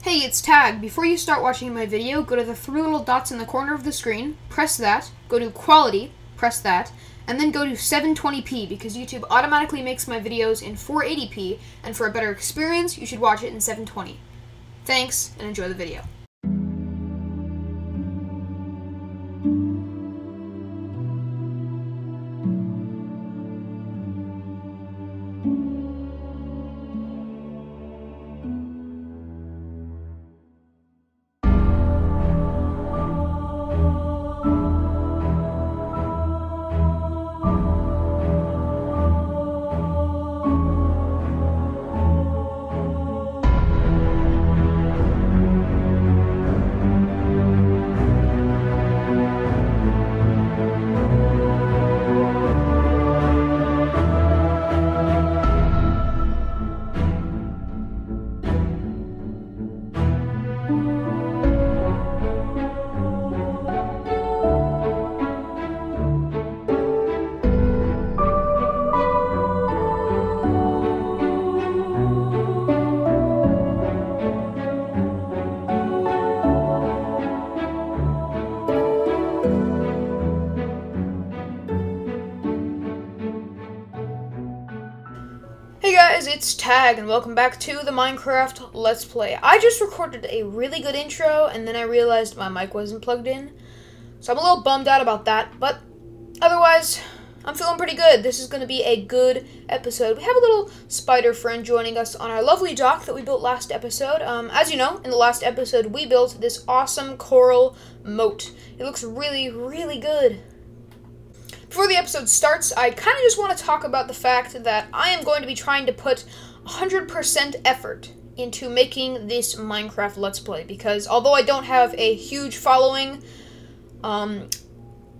Hey, it's Tag. Before you start watching my video, go to the three little dots in the corner of the screen, press that, go to Quality, press that, and then go to 720p because YouTube automatically makes my videos in 480p, and for a better experience, you should watch it in 720. Thanks, and enjoy the video. Hey guys, it's Tag, and welcome back to the Minecraft Let's Play. I just recorded a really good intro, and then I realized my mic wasn't plugged in. So I'm a little bummed out about that, but otherwise, I'm feeling pretty good. This is going to be a good episode. We have a little spider friend joining us on our lovely dock that we built last episode. As you know, in the last episode, we built this awesome coral moat. It looks really, really good. Before the episode starts, I kind of just want to talk about the fact that I am going to be trying to put 100% effort into making this Minecraft Let's Play, because although I don't have a huge following,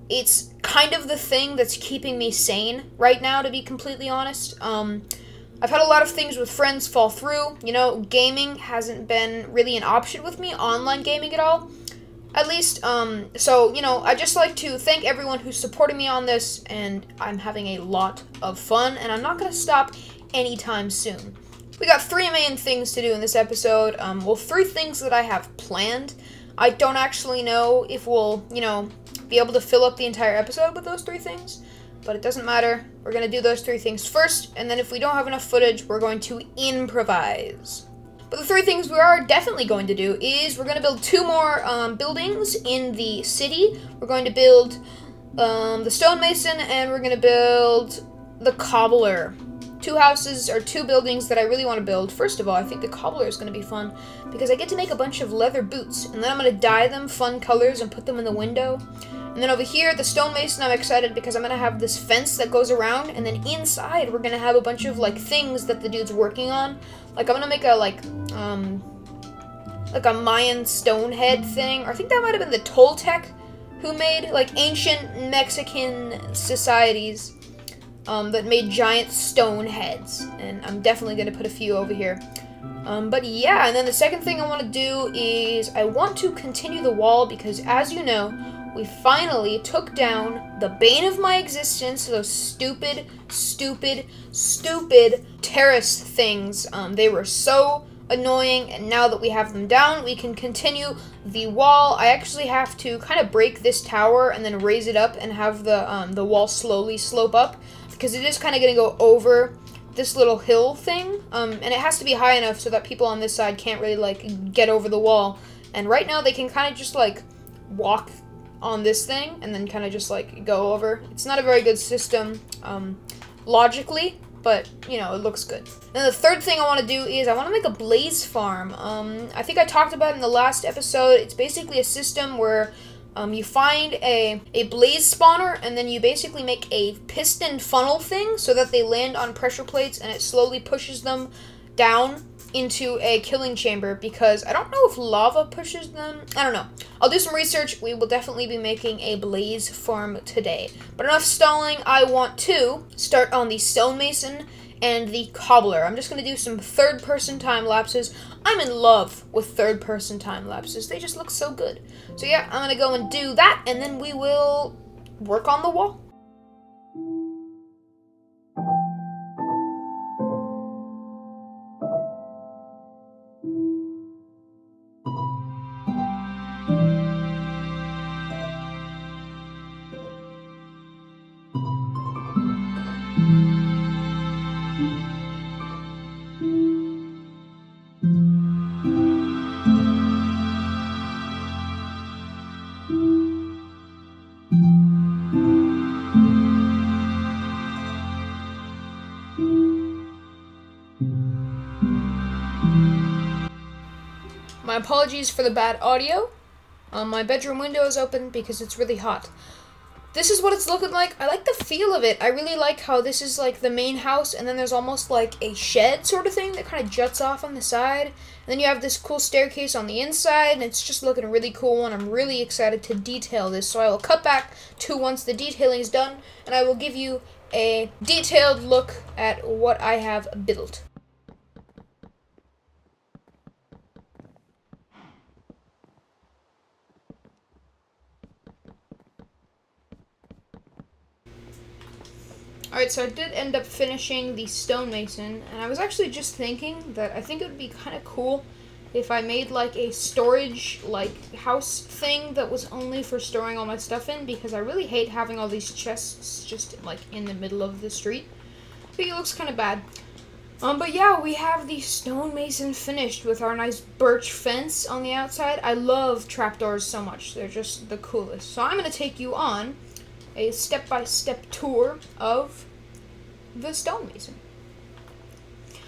it's kind of the thing that's keeping me sane right now, to be completely honest. I've had a lot of things with friends fall through. You know, gaming hasn't been really an option with me, online gaming at all. At least, so, you know, I'd just like to thank everyone who's supporting me on this, and I'm having a lot of fun, and I'm not going to stop anytime soon. We got three main things to do in this episode. Well, three things that I have planned. I don't actually know if we'll, you know, be able to fill up the entire episode with those three things, but it doesn't matter. We're going to do those three things first, and then if we don't have enough footage, we're going to improvise. But the three things we are definitely going to do is we're going to build two more buildings in the city. We're going to build the stonemason, and we're going to build the cobbler. Two houses, or two buildings that I really want to build. First of all, I think the cobbler is going to be fun because I get to make a bunch of leather boots, and then I'm going to dye them fun colors and put them in the window. And then over here, the stonemason, I'm excited because I'm going to have this fence that goes around, and then inside we're going to have a bunch of, like, things that the dude's working on. Like, I'm going to make a, like a Mayan stone head thing. Or I think that might have been the Toltec who made, like, ancient Mexican societies that made giant stone heads. And I'm definitely going to put a few over here. But yeah, and then the second thing I want to do is I want to continue the wall because, as you know, we finally took down the bane of my existence, those stupid terrace things. They were so annoying, and now that we have them down, we can continue the wall. I actually have to kind of break this tower and then raise it up and have the wall slowly slope up, because it is kind of going to go over this little hill thing, and it has to be high enough so that people on this side can't really, like, get over the wall. And right now they can kind of just, like, walk on this thing and then kind of just, like, go over. It's not a very good system logically, but, you know, it looks good. Then the third thing I want to do is I want to make a blaze farm. I think I talked about it in the last episode. It's basically a system where you find a blaze spawner, and then you basically make a piston funnel thing so that they land on pressure plates, and it slowly pushes them down into a killing chamber, because I don't know if lava pushes them. I don't know. I'll do some research. We will definitely be making a blaze farm today. But enough stalling. I want to start on the stonemason and the cobbler. I'm just going to do some third-person time lapses. I'm in love with third-person time lapses. They just look so good. So yeah, I'm going to go and do that, and then we will work on the wall. My apologies for the bad audio. My bedroom window is open because it's really hot. This is what it's looking like. I like the feel of it. I really like how this is like the main house, and then there's almost like a shed sort of thing that kind of juts off on the side. And then you have this cool staircase on the inside, and it's just looking really cool, and I'm really excited to detail this. So I will cut back to once the detailing is done, and I will give you a detailed look at what I have built. Alright, so I did end up finishing the stonemason, and I was actually just thinking that I think it would be kind of cool if I made like a storage house thing that was only for storing all my stuff in, because I really hate having all these chests just like in the middle of the street. I think it looks kind of bad. But yeah, we have the stonemason finished with our nice birch fence on the outside. I love trapdoors so much. They're just the coolest. So I'm going to take you on a step-by-step tour of the stonemason.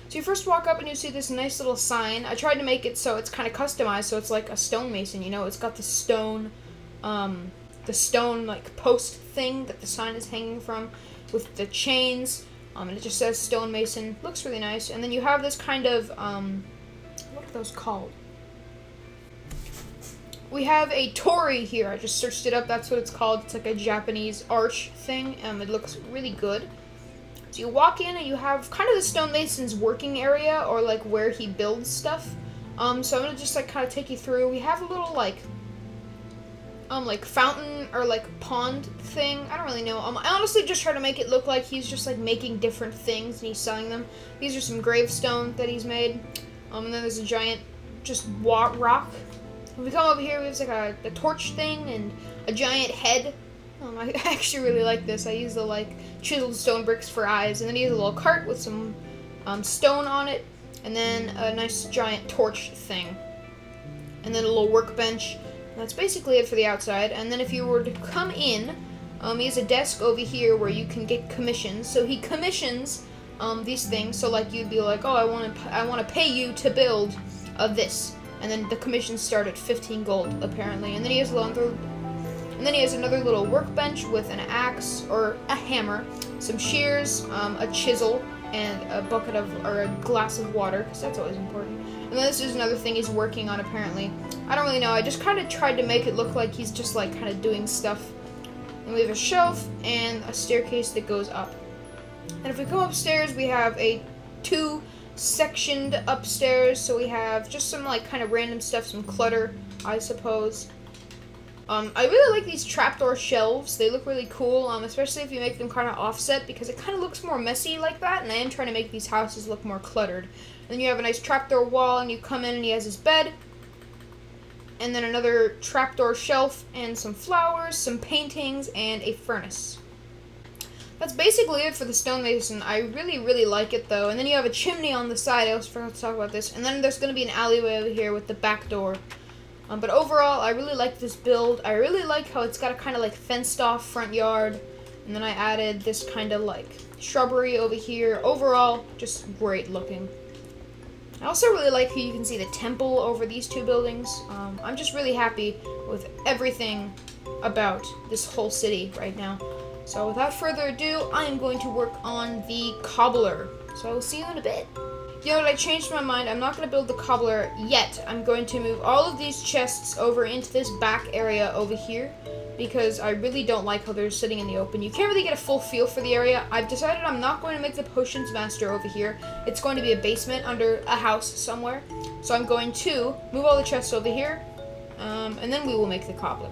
So you first walk up and you see this nice little sign. I tried to make it so it's kind of customized, so it's like a stonemason, you know. It's got the stone like post thing that the sign is hanging from with the chains. And it just says stonemason. Looks really nice. And then you have this kind of what are those called? We have a torii here. I just searched it up. That's what it's called. It's like a Japanese arch thing. It looks really good. So you walk in and you have kind of the stonemason's working area, or like where he builds stuff. So I'm gonna just like kind of take you through. We have a little like fountain or like pond thing. I don't really know. I honestly just try to make it look like he's just like making different things and he's selling them. These are some gravestones that he's made. And then there's a giant just rock. When we come over here, we have like a torch thing and a giant head. I actually really like this. I use the like chiseled stone bricks for eyes, and then he has a little cart with some stone on it, and then a nice giant torch thing, and then a little workbench. And that's basically it for the outside. And then if you were to come in, he has a desk over here where you can get commissions. So he commissions these things. So like you'd be like, oh, I want to pay you to build this. And then the commissions start at 15 gold, apparently. And then he has another little workbench with an axe or a hammer, some shears, a chisel, and a bucket or a glass of water, because that's always important. And then this is another thing he's working on, apparently. I don't really know. I just kind of tried to make it look like he's just like kind of doing stuff. And we have a shelf and a staircase that goes up. And if we come upstairs, we have two sectioned upstairs, so we have just some like kind of random stuff, some clutter, I suppose. I really like these trapdoor shelves. They look really cool, especially if you make them kind of offset, because it kind of looks more messy like that, and I am trying to make these houses look more cluttered. And then you have a nice trapdoor wall, and you come in and he has his bed, and then another trapdoor shelf, and some flowers, some paintings, and a furnace. That's basically it for the stonemason. I really, really like it, though. And then you have a chimney on the side. I also forgot to talk about this. And then there's going to be an alleyway over here with the back door. But overall, I really like this build. I really like how it's got a kind of like fenced-off front yard. And then I added this kind of like shrubbery over here. Overall, just great looking. I also really like how you can see the temple over these two buildings. I'm just really happy with everything about this whole city right now. So without further ado, I am going to work on the cobbler. So I will see you in a bit. You know what, I changed my mind. I'm not going to build the cobbler yet. I'm going to move all of these chests over into this back area over here, because I really don't like how they're sitting in the open. You can't really get a full feel for the area. I've decided I'm not going to make the potions master over here. It's going to be a basement under a house somewhere. So I'm going to move all the chests over here, and then we will make the cobbler.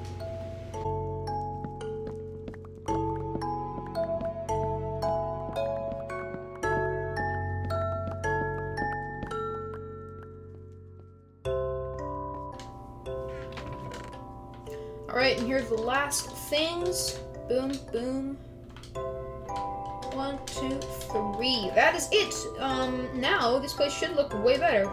Alright, and here's the last things. Boom, boom. 1, 2, 3. That is it. Now this place should look way better.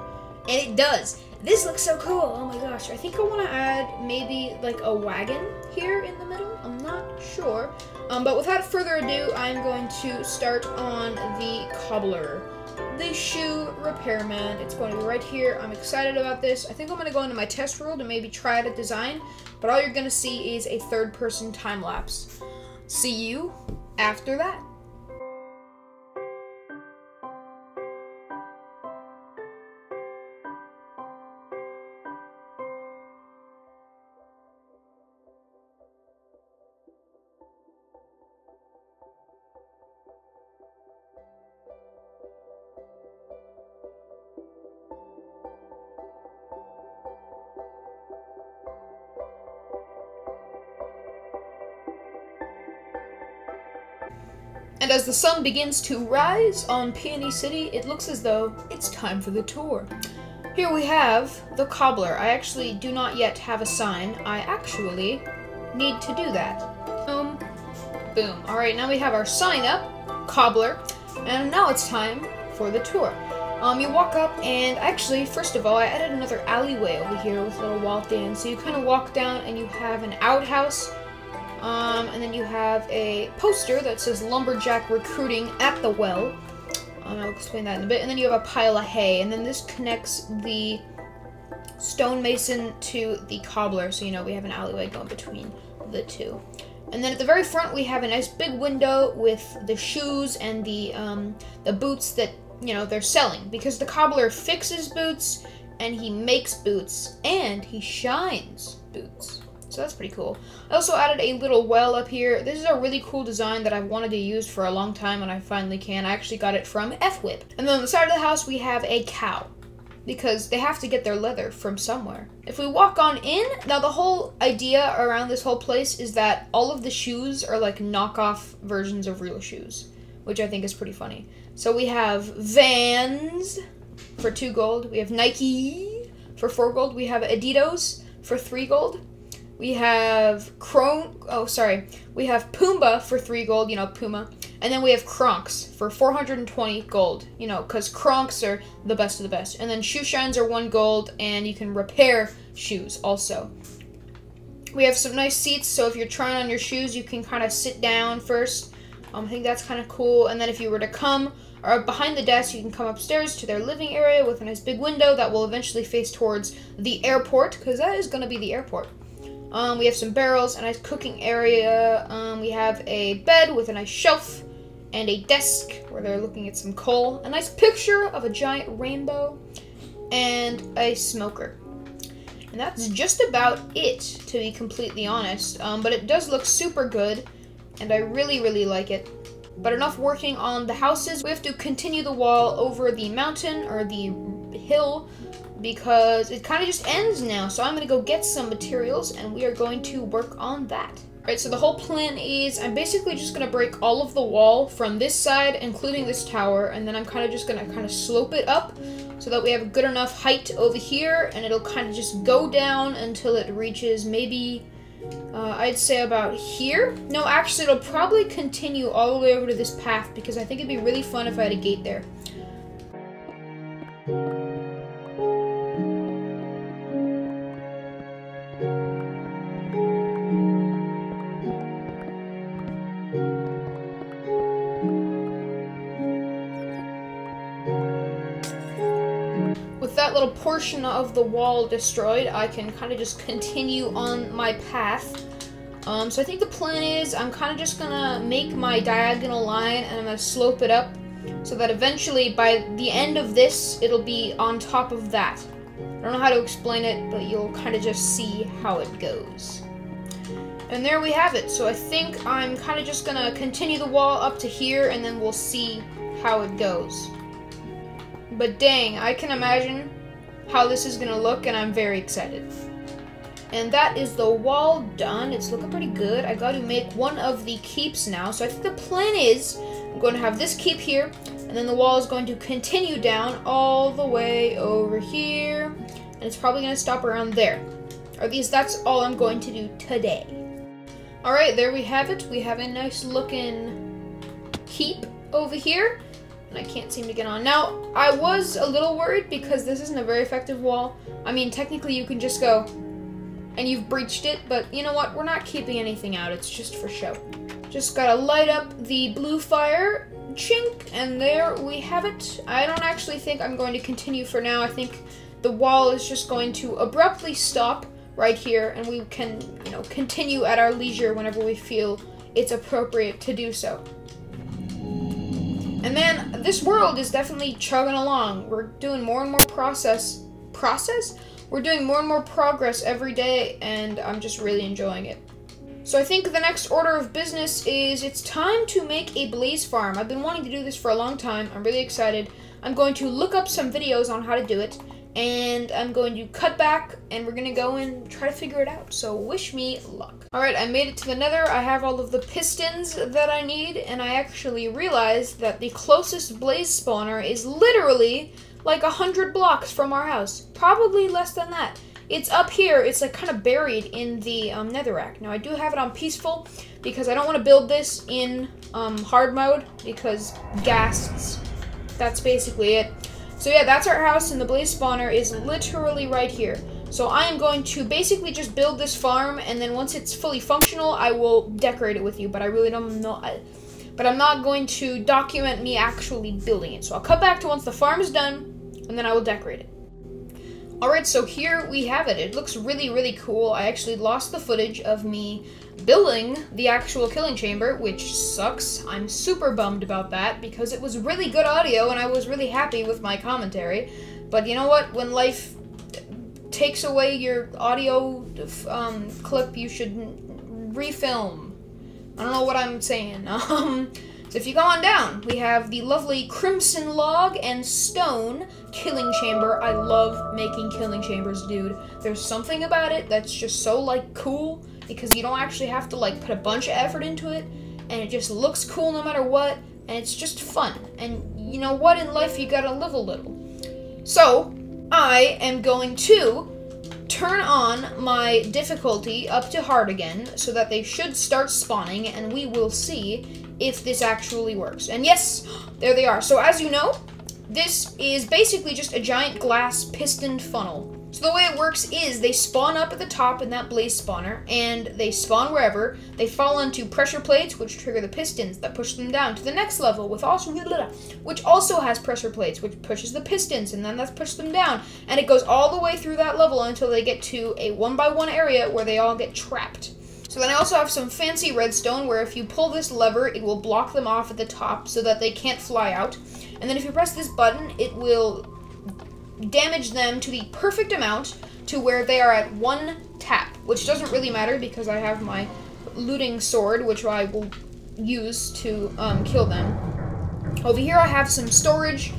And it does. This looks so cool. Oh my gosh. I think I want to add maybe like a wagon here in the middle. I'm not sure. But without further ado, I'm going to start on the cobbler. the shoe repairman. It's going to be right here. I'm excited about this. I think I'm going to go into my test world and maybe try out a design, but all you're going to see is a third-person time-lapse. See you after that. And as the sun begins to rise on Peony City, it looks as though it's time for the tour. Here we have the cobbler. I actually do not yet have a sign. I actually need to do that. Boom. Boom. Alright, now we have our sign up, cobbler, and now it's time for the tour. You walk up, and actually, first of all, I added another alleyway over here with a little wall thing. So you kind of walk down, and you have an outhouse. And then you have a poster that says Lumberjack Recruiting at the Well. I'll explain that in a bit. And then you have a pile of hay. And then this connects the stonemason to the cobbler. So, you know, we have an alleyway going between the two. And then at the very front, we have a nice big window with the shoes and the boots that, you know, they're selling. Because the cobbler fixes boots, and he makes boots, and he shines boots. So that's pretty cool. I also added a little well up here. This is a really cool design that I've wanted to use for a long time, and I finally can. I actually got it from F-Whip. And then on the side of the house, we have a cow, because they have to get their leather from somewhere. If we walk on in, now the whole idea around this whole place is that all of the shoes are like knockoff versions of real shoes, which I think is pretty funny. So we have Vans for 2 gold. We have Nike for 4 gold. We have Adidas for 3 gold. We have we have Pumbaa for 3 gold, you know, Puma. And then we have Kronks for 420 gold, you know, because Kronks are the best of the best. And then shoe shines are 1 gold, and you can repair shoes also. We have some nice seats, so if you're trying on your shoes, you can kind of sit down first. I think that's kind of cool. And then if you were to come or behind the desk, you can come upstairs to their living area with a nice big window that will eventually face towards the airport, because that is going to be the airport. We have some barrels, a nice cooking area. We have a bed with a nice shelf and a desk where they're looking at some coal. A nice picture of a giant rainbow and a smoker. And that's just about it, to be completely honest. But it does look super good, and I really, really like it. But enough working on the houses. We have to continue the wall over the mountain, or the hill, because it kind of just ends now. So I'm going to go get some materials, and we are going to work on that. Alright, so the whole plan is I'm basically just going to break all of the wall from this side, including this tower, and then I'm kind of just going to kind of slope it up so that we have a good enough height over here, and it'll kind of just go down until it reaches maybe, I'd say about here. No, actually, it'll probably continue all the way over to this path, because I think it'd be really fun if I had a gate there. With that little portion of the wall destroyed, I can kind of just continue on my path. So I think the plan is I'm kind of just gonna make my diagonal line, and I'm gonna slope it up so that eventually by the end of this, it'll be on top of that. I don't know how to explain it, but you'll kind of just see how it goes. And there we have it. So I think I'm kind of just gonna continue the wall up to here, and then we'll see how it goes. But dang, I can imagine how this is gonna look, and I'm very excited. And that is the wall done. It's looking pretty good. I got to make one of the keeps now. So I think the plan is I'm going to have this keep here, and then the wall is going to continue down all the way over here, and it's probably going to stop around there. Or at least that's all I'm going to do today. Alright, there we have it. We have a nice looking keep over here, and I can't seem to get on. Now, I was a little worried because this isn't a very effective wall. I mean, technically you can just go and you've breached it, but you know what? We're not keeping anything out. It's just for show. Just gotta light up the blue fire chink, and there we have it. I don't actually think I'm going to continue for now. I think the wall is just going to abruptly stop right here, and we can, you know, continue at our leisure whenever we feel it's appropriate to do so. And man, this world is definitely chugging along. We're doing more and more process? We're doing more and more progress every day, and I'm just really enjoying it. So I think the next order of business is it's time to make a blaze farm. I've been wanting to do this for a long time. I'm really excited. I'm going to look up some videos on how to do it, and I'm going to cut back, and we're going to go and try to figure it out. So wish me luck. Alright, I made it to the nether. I have all of the pistons that I need, and I actually realized that the closest blaze spawner is literally like 100 blocks from our house. Probably less than that. It's up here. It's like kind of buried in the netherrack. Now I do have it on peaceful because I don't want to build this in hard mode because ghasts. That's basically it. So yeah, that's our house, and the blaze spawner is literally right here. So I am going to basically just build this farm, and then once it's fully functional, I will decorate it with you. But I really don't know. But I'm not going to document me actually building it. So I'll cut back to once the farm is done, and then I will decorate it. Alright, so here we have it. It looks really, really cool. I actually lost the footage of me building the actual killing chamber, which sucks. I'm super bummed about that because it was really good audio and I was really happy with my commentary. But you know what? When life takes away your audio clip, you should refilm. I don't know what I'm saying. So if you go on down, we have the lovely crimson log and stone killing chamber. I love making killing chambers, dude. There's something about it that's just so, like, cool, because you don't actually have to, like, put a bunch of effort into it, and it just looks cool no matter what, and it's just fun. And you know what? In life, you gotta live a little. So, I am going to turn on my difficulty up to hard again, so that they should start spawning, and we will see if this actually works. And yes, there they are. So as you know, this is basically just a giant glass pistoned funnel. So the way it works is they spawn up at the top in that blaze spawner, and they spawn wherever. They fall onto pressure plates, which trigger the pistons that push them down to the next level, which also has pressure plates, which pushes the pistons, and then that pushes them down. And it goes all the way through that level until they get to a 1x1 area where they all get trapped. So then I also have some fancy redstone where if you pull this lever, it will block them off at the top so that they can't fly out. And then if you press this button, it will damage them to the perfect amount to where they are at 1 tap, which doesn't really matter because I have my looting sword, which I will use to kill them. Over here I have some storage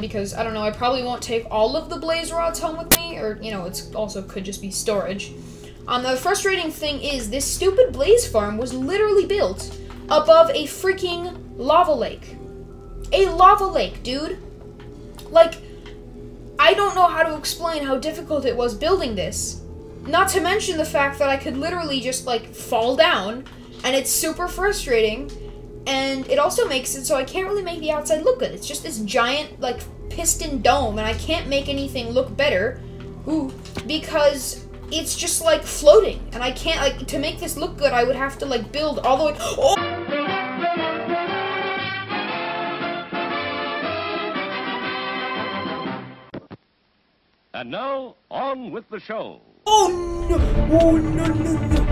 because, I don't know, I probably won't take all of the blaze rods home with me, or, you know, it's also could just be storage. The frustrating thing is this stupid blaze farm was literally built above a freaking lava lake. A lava lake, dude. Like, I don't know how to explain how difficult it was building this. Not to mention the fact that I could literally just, like, fall down, and it's super frustrating. And it also makes it so I can't really make the outside look good. It's just this giant, like, piston dome, and I can't make anything look better. Because it's just, like, floating, and I can't, like, to make this look good, I would have to, like, build all the way. Oh! And now, on with the show. Oh, no! Oh, no, no, no!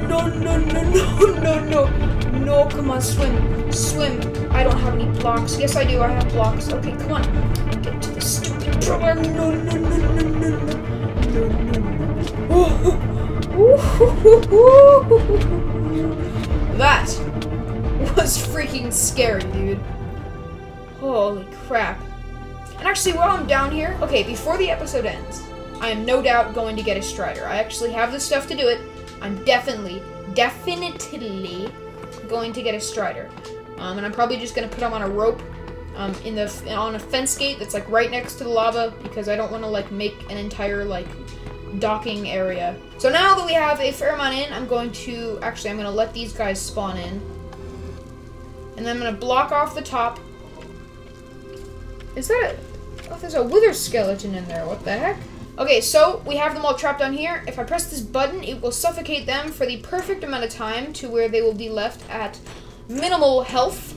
No, no, no, no, no, no! No, come on, swim. Swim. I don't have any blocks. Yes, I do. I have blocks. Okay, come on. Get to the stupid program. No, no, no, no, no, no. No, no, no. That was freaking scary, dude. Holy crap. And actually, while I'm down here, okay, before the episode ends, I am no doubt going to get a strider. I actually have the stuff to do it. I'm definitely going to get a strider. And I'm probably just going to put him on a rope on a fence gate that's, like, right next to the lava, because I don't want to, like, make an entire, like, docking area. So now that we have a fair amount in, I'm going to let these guys spawn in. And then I'm going to block off the top. Is that oh, there's a wither skeleton in there. What the heck? Okay, so we have them all trapped on here. If I press this button, it will suffocate them for the perfect amount of time to where they will be left at minimal health.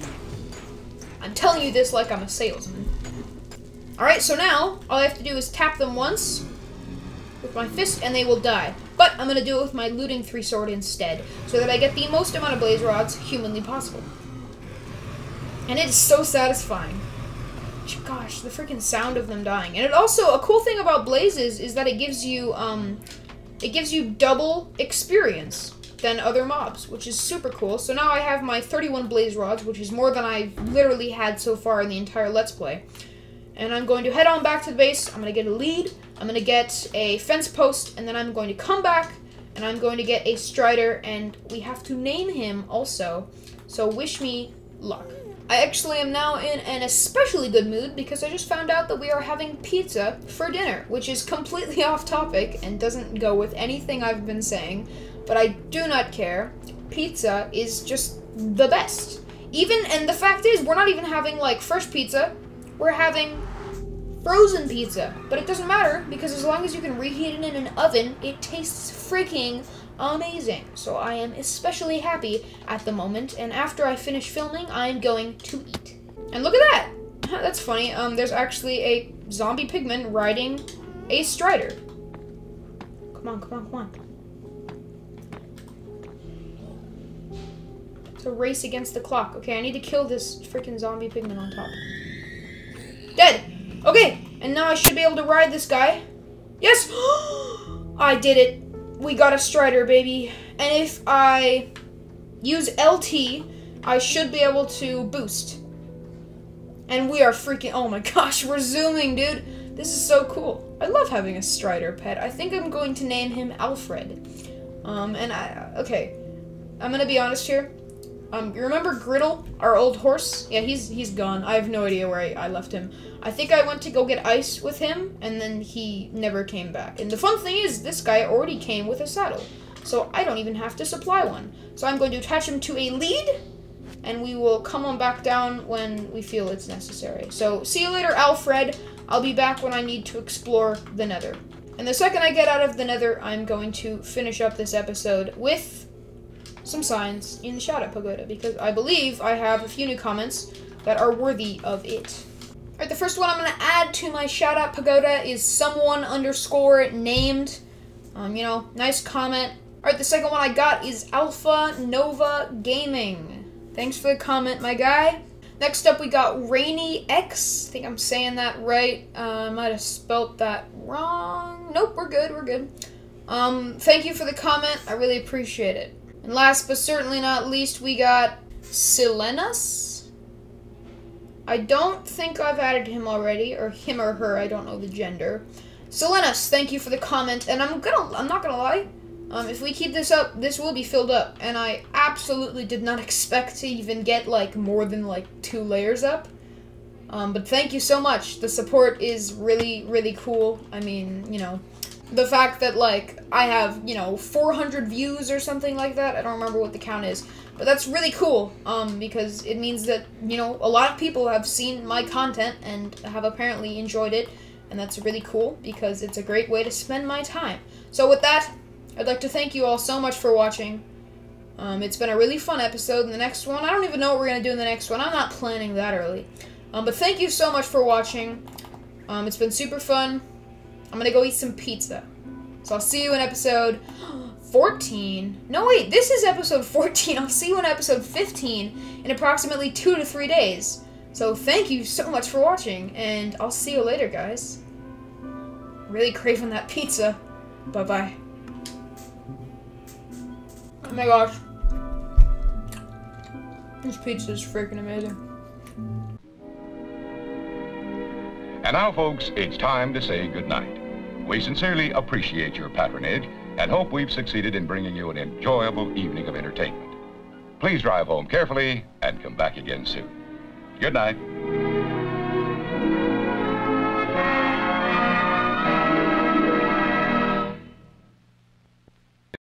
I'm telling you this like I'm a salesman. Alright, so now, all I have to do is tap them once with my fist, and they will die. But I'm going to do it with my looting 3 sword instead, so that I get the most amount of blaze rods humanly possible. And it is so satisfying. Gosh, the freaking sound of them dying. And it also, a cool thing about blazes is that it gives you double experience than other mobs, which is super cool. So now I have my 31 blaze rods, which is more than I've literally had so far in the entire Let's Play. And I'm going to head on back to the base. I'm going to get a lead. I'm going to get a fence post, and then I'm going to come back, and I'm going to get a strider, and we have to name him also. So wish me luck. I actually am now in an especially good mood because I just found out that we are having pizza for dinner, which is completely off topic and doesn't go with anything I've been saying, but I do not care. Pizza is just the best. And the fact is, we're not even having, like, fresh pizza. We're having frozen pizza, but it doesn't matter because as long as you can reheat it in an oven, it tastes freaking amazing. So I am especially happy at the moment, and after I finish filming, I am going to eat. And look at that! That's funny. There's actually a zombie pigman riding a strider. Come on, come on, come on. It's a race against the clock. Okay, I need to kill this freaking zombie pigman on top. Dead! Okay, and now I should be able to ride this guy. Yes! I did it. We got a strider, baby. And if I use LT, I should be able to boost. And we are freaking... Oh my gosh, we're zooming, dude. This is so cool. I love having a strider pet. I think I'm going to name him Alfred. Okay. I'm gonna be honest here. You remember Griddle, our old horse? Yeah, he's gone. I have no idea where I left him. I think I went to go get ice with him, and then he never came back. And the fun thing is, this guy already came with a saddle, so I don't even have to supply one. So I'm going to attach him to a lead, and we will come on back down when we feel it's necessary. So, see you later, Alfred. I'll be back when I need to explore the Nether. And the second I get out of the Nether, I'm going to finish up this episode with some signs in the shout-out pagoda, because I believe I have a few new comments that are worthy of it. Alright, the first one I'm going to add to my shout-out pagoda is someone_named. You know, nice comment. Alright, the second one I got is Alpha Nova Gaming. Thanks for the comment, my guy. Next up, we got Rainy X. I think I'm saying that right. I might have spelt that wrong. Nope, we're good, we're good. Thank you for the comment. I really appreciate it. And last but certainly not least, we got Silenus. I don't think I've added him already, or him or her, I don't know the gender. Silenus, thank you for the comment, and I'm not gonna lie, if we keep this up, this will be filled up, and I absolutely did not expect to even get, like, more than, like, 2 layers up. But thank you so much. The support is really, really cool. I mean, you know, the fact that, like, I have, you know, 400 views or something like that, I don't remember what the count is, but that's really cool, because it means that, you know, a lot of people have seen my content and have apparently enjoyed it, and that's really cool, because it's a great way to spend my time. So with that, I'd like to thank you all so much for watching. It's been a really fun episode. In the next one, I don't even know what we're going to do in the next one. I'm not planning that early. But thank you so much for watching. It's been super fun. I'm gonna go eat some pizza. So I'll see you in episode 14. No, wait, this is episode 14. I'll see you in episode 15 in approximately 2 to 3 days. So thank you so much for watching, and I'll see you later, guys. Really craving that pizza. Bye-bye. Oh my gosh. This pizza is freaking amazing. And now, folks, it's time to say goodnight. We sincerely appreciate your patronage and hope we've succeeded in bringing you an enjoyable evening of entertainment. Please drive home carefully and come back again soon. Good night.